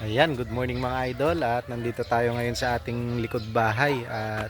Ayan, good morning mga idol at nandito tayo ngayon sa ating likod bahay at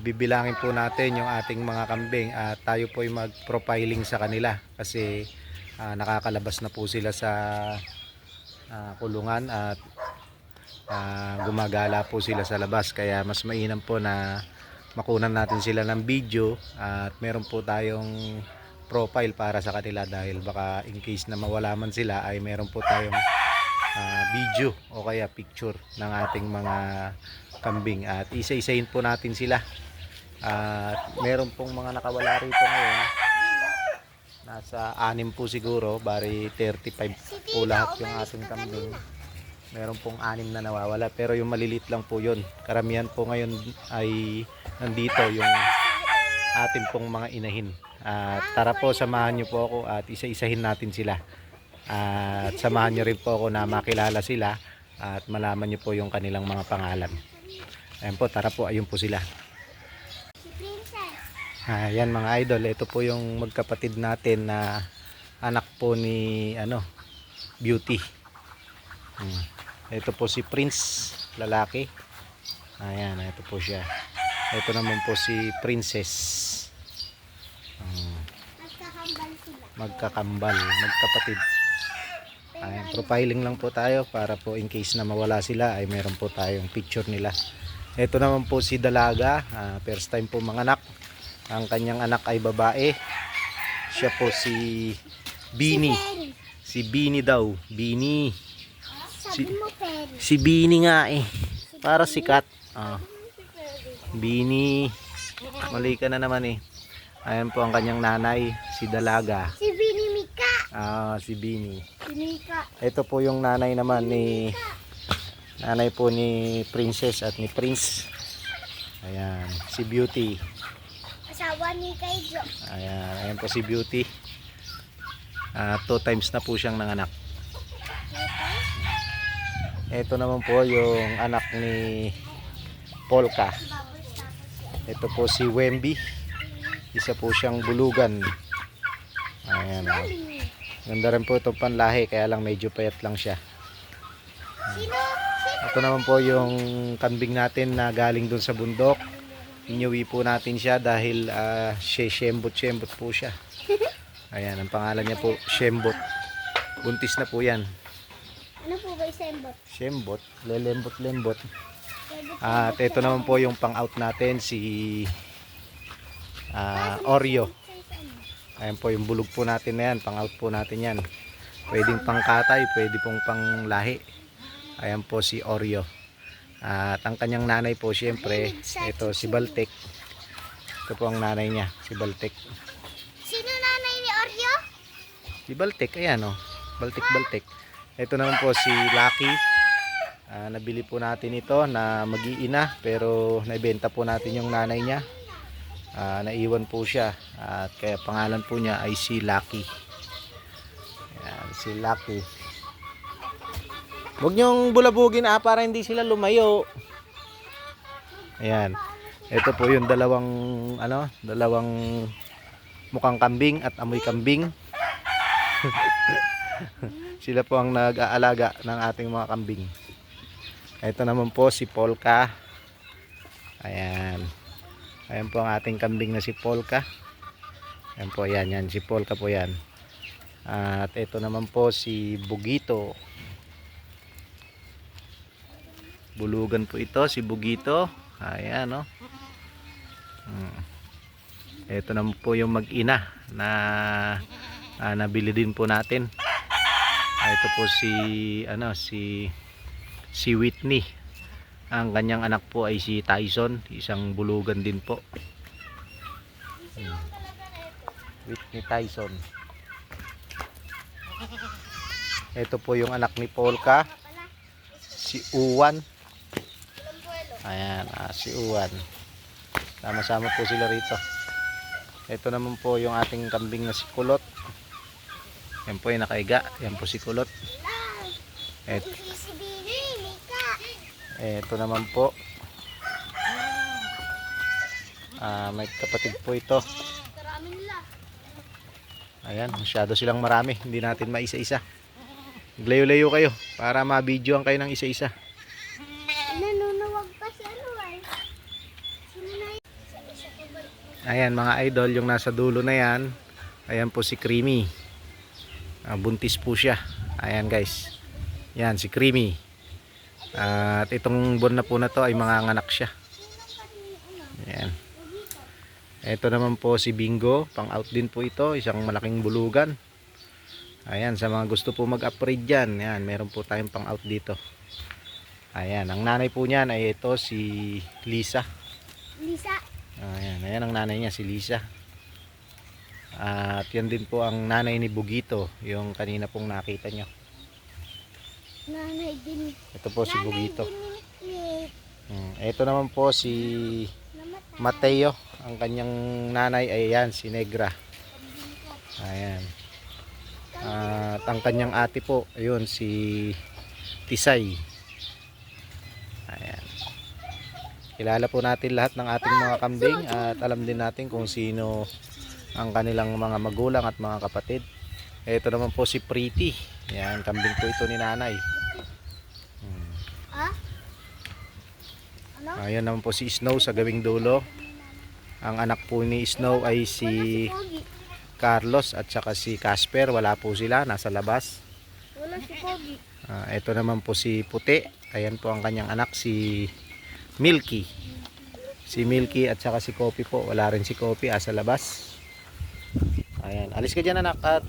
bibilangin po natin yung ating mga kambing at tayo po ay mag-profiling sa kanila kasi nakakalabas na po sila sa kulungan at gumagala po sila sa labas kaya mas mainam po na makunan natin sila ng video at meron po tayong profile para sa kanila dahil baka in case na mawala man sila ay meron po tayong video o kaya picture ng ating mga kambing at isa-isahin po natin sila at meron pong mga nakawala rito ngayon, nasa 6 po siguro, bari 35 po lahat yung ating kambing. Meron pong 6 na nawawala pero yung malilit lang po yun, karamihan po ngayon ay nandito yung ating pong mga inahin. At tara po, samahan nyo po ako at isa-isahin natin sila. At samahan nyo rin po ako na makilala sila at malaman nyo po yung kanilang mga pangalan. Ayan po, tara po, ayun po sila. Ayan mga idol, ito po yung magkapatid natin na anak po ni Beauty. Ito po si Prince, lalaki. Ayan, ito po siya. Ito naman po si Princess. Magkakambal, magkapatid. Ayan, profiling lang po tayo para po in case na mawala sila ay meron po tayong picture nila. Ito naman po si Dalaga, first time po manganak. Ang kanyang anak ay babae. Siya po si Bini. Si Bini daw, Bini. Si Bini nga eh. Para sikat. Bini. Mali ka na naman eh. Ayan po ang kanyang nanay, si Dalaga. Si Bini Mika. Si Bini. Mika. Ito po yung nanay naman ni po ni Princess at ni Prince. Ayan, si Beauty. Asawa ni Kaijo. Ayan po si Beauty. 2 times na po siyang nanganak. Ito naman po yung anak ni Polka. Ito po si Wemby. Isa po siyang bulugan. Ayan. Ganda rin po itong panlahi, kaya lang medyo payat lang siya. Ito naman po yung kambing natin na galing dun sa bundok. Inuwi po natin siya dahil Shembot po siya. Ayan, ang pangalan niya po Shembot. Buntis na po yan. Ano po ba yung Shembot? Shembot, lelembot-lembot. At ito naman po yung pang-out natin, si Oreo. Ayan po yung bulog po natin na yan, pang-out po natin yan. Pwedeng pang-katay, pwede pong pang-lahi. Ayan po si Oreo. At ang kanyang nanay po siyempre, ito si Baltek. Ito po ang nanay niya, si Baltek. Sino nanay ni Oreo? Si Baltek, ayan o. Baltek. Ito naman po si Lucky. Nabili po natin ito na mag-iina pero naibenta po natin yung nanay niya. Naiwan po siya at kaya pangalan po niya ay si Lucky. Ayan, si Lucky. Huwag niyong bulabugin para hindi sila lumayo. Ayan. Ito po yung dalawang mukhang kambing at amoy kambing. Sila po ang nag-aalaga ng ating mga kambing. Ito naman po si Polka. Ayan. Ayan po ang ating kambing na si Polka. Ayan po, yan si Polka po yan. At ito naman po si Bugito. Bulugan po ito, si Bugito. Ayan o. Ito naman po yung mag-ina na nabili din po natin. Ito po si Whitney. Ang kanyang anak po ay si Tyson, isang bulugan din po. Whitney Tyson. Ito po yung anak ni Polka, si Uwan. Ayan, si Uwan. Sama-sama po sila rito. Ito naman po yung ating kambing na si Kulot. Yan po yung nakaiga. Yan po si Kulot. Si Bini Mika. Ito naman po. May kapatid po ito. Karami nila. Ayan, masyado silang marami. Hindi natin maisa-isa. Layo-layo kayo para ma-videoan kayo ng isa-isa. Nanunuwag pa si ano ay. Sino na yun? Isa pa ba? Ayan mga idol, yung nasa dulo na yan. Ayan po si Creamy. Buntis po siya. Ayan guys. Yan si Creamy. At itong buwan na po na to ay manganganak siya. Ayan. Ito naman po si Bingo. Pang out din po ito. Isang malaking bulugan. Ayan, sa mga gusto po mag-upgrade dyan. Ayan, meron po tayong pang out dito. Ayan, ang nanay po niyan ay ito si Lisa. Lisa. Ayan ang nanay niya, si Lisa. At yan din po ang nanay ni Bugito, yung kanina pong nakita nyo. Nanay din. Ito po si Bugito. Nick. Ito naman po si Mateo. Ang kanyang nanay ay yan, si Negra. Ayan. At ang kanyang ate po, ayun, si Tisay. Ayan. Kilala po natin lahat ng ating mga kambing at alam din natin kung sino ang kanilang mga magulang at mga kapatid. Ito naman po si Pretty. Ayan, kambing po ito ni nanay. Ah? Ano? Ayan naman po si Snow sa gawing dulo. Ang anak po ni Snow ay si Pogi. Carlos at saka si Casper. Wala po sila, nasa labas. Wala si Pogi. Ito naman po si Puti. Ayan po ang kanyang anak, si Milky. Si Milky at saka si Kopi po. Wala rin si Kopi, sa labas. Ayan, alis ka dyan anak at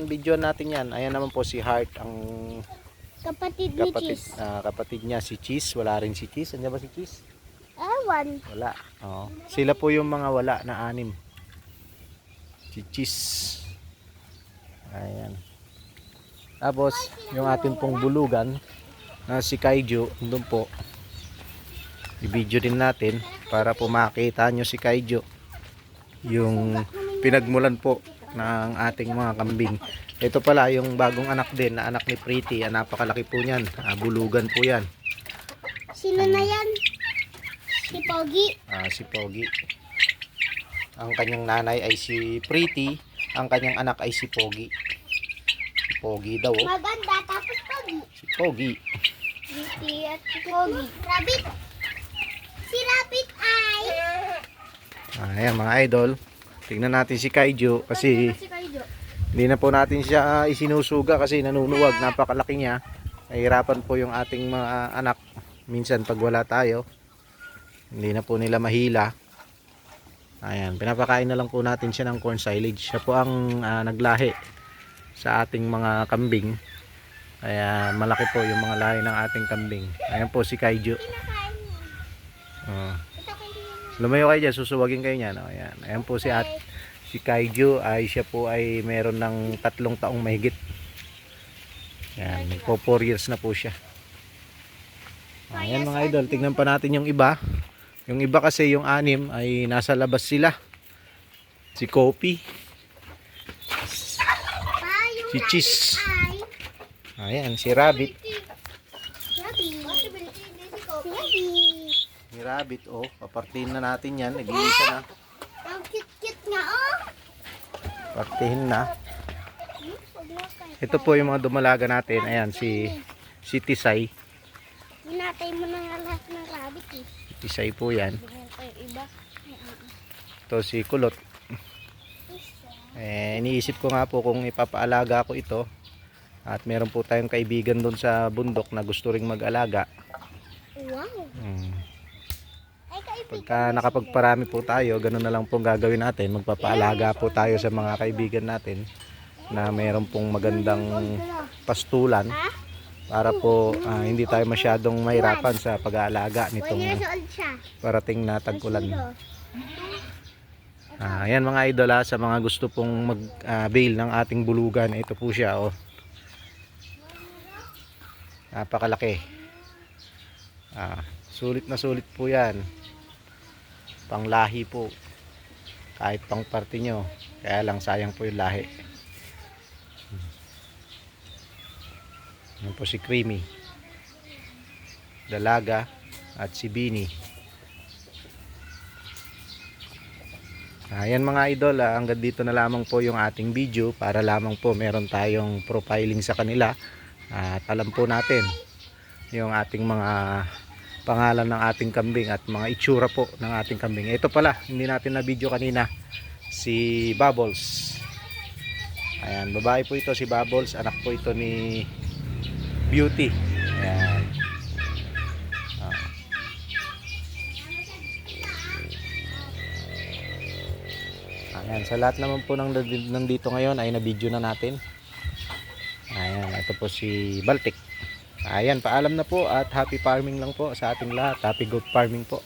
videoan natin yan. Ayan naman po si Heart, ang Kapatid ni Cheese. kapatid niya si Cheese. Wala rin si Cheese. Andiyan ba si Cheese? Ewan. Wala. Oo. Sila po yung mga wala na 6. Si Cheese. Ayan. Tapos, yung ating pong bulugan na si Kaiju, doon po. I-video din natin para po makita nyo si Kaiju. Yung pinagmulan po ng ating mga kambing. Ito pala yung bagong anak din na anak ni Pretty. Napakalaki po niyan. Bulugan po yan. Sino na yan? Si Pogi. Si Pogi. Ang kanyang nanay ay si Pretty. Ang kanyang anak ay si Pogi. Si Pogi daw. Oh. Maganda tapos Pogi. Si Pogi. Beauty at si Pogi. Rabbit. Si Rabbit ay. Ayan mga idol. Tingnan natin si Kaiju kasi Si Kaido. hindi na po natin siya isinusuga kasi nanunuwag. Napakalaki niya. Nahihirapan po yung ating mga anak. Minsan pag wala tayo, hindi na po nila mahila. Ayan, pinapakain na lang po natin siya ng corn silage. Siya po ang naglahi sa ating mga kambing. Kaya malaki po yung mga lahi ng ating kambing. Ayan po si Kaiju. Kinakain niya. Ito kayo niya. Lumayo kayo dyan, susuwagin kayo niyan. Ayan. Ayan po si Kaiju ay siya po ay meron ng 3 taong mahigit. Ayan, po 4 years na po siya. Ayan mga idol, tignan pa natin yung iba. Yung iba kasi yung 6 ay nasa labas sila. Si Kopi, Yung si Cheese. ay. Ayan, si Rabbit. Rabbit. Si Rabbit. Si Rabbit, oh, papartihin na natin yan. Nag-iisa na. Ang cute-cute nga, oh. Partihin na. Ito po yung mga dumalaga natin. Ayan, si Tisay. Hinatay mo na nga lahat ng rabbit, eh. Tisay po yan. Ganyan pa yung iba. Ito si Kulot. Iniisip ko nga po kung ipapaalaga ko ito. At meron po tayong kaibigan doon sa bundok na gusto ring mag-alaga. Wow. Ay, kaibigan. Pagka nakapagparami po tayo, ganun na lang pong gagawin natin. Magpapaalaga po tayo sa mga kaibigan natin na meron pong magandang pastulan para po hindi tayo masyadong mahirapan sa pag-aalaga 1 nitong years old siya. parating na tag-ulan. Zero. Ayan mga idol, sa mga gusto pong mag-bail ng ating bulugan, ito po siya, oh. Napakalaki. Sulit na sulit po yan. Panglahi po. Kahit pang parte nyo. Kaya lang sayang po yung lahi. Yan po si Creamy, Dalaga at si Bini. Ayan mga idol, hanggang dito na lamang po yung ating video para lamang po meron tayong profiling sa kanila At alam po natin yung ating mga pangalan ng ating kambing at mga itsura po ng ating kambing. Ito pala, hindi natin na video kanina, si Bubbles. Ayan, babae po ito si Bubbles, anak po ito ni Beauty. Ayan. Ayan, sa lahat naman po ng nandito ngayon ay na-video na natin. Ayan, ito po si Baltic. Ayan, paalam na po at happy farming lang po sa ating lahat. Happy goat farming po.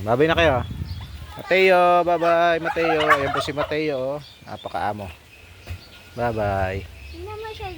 Babay na kayo. Mateo, bye-bye Mateo. Ayan po si Mateo. Napakaamo. Bye-bye. Hindi naman siya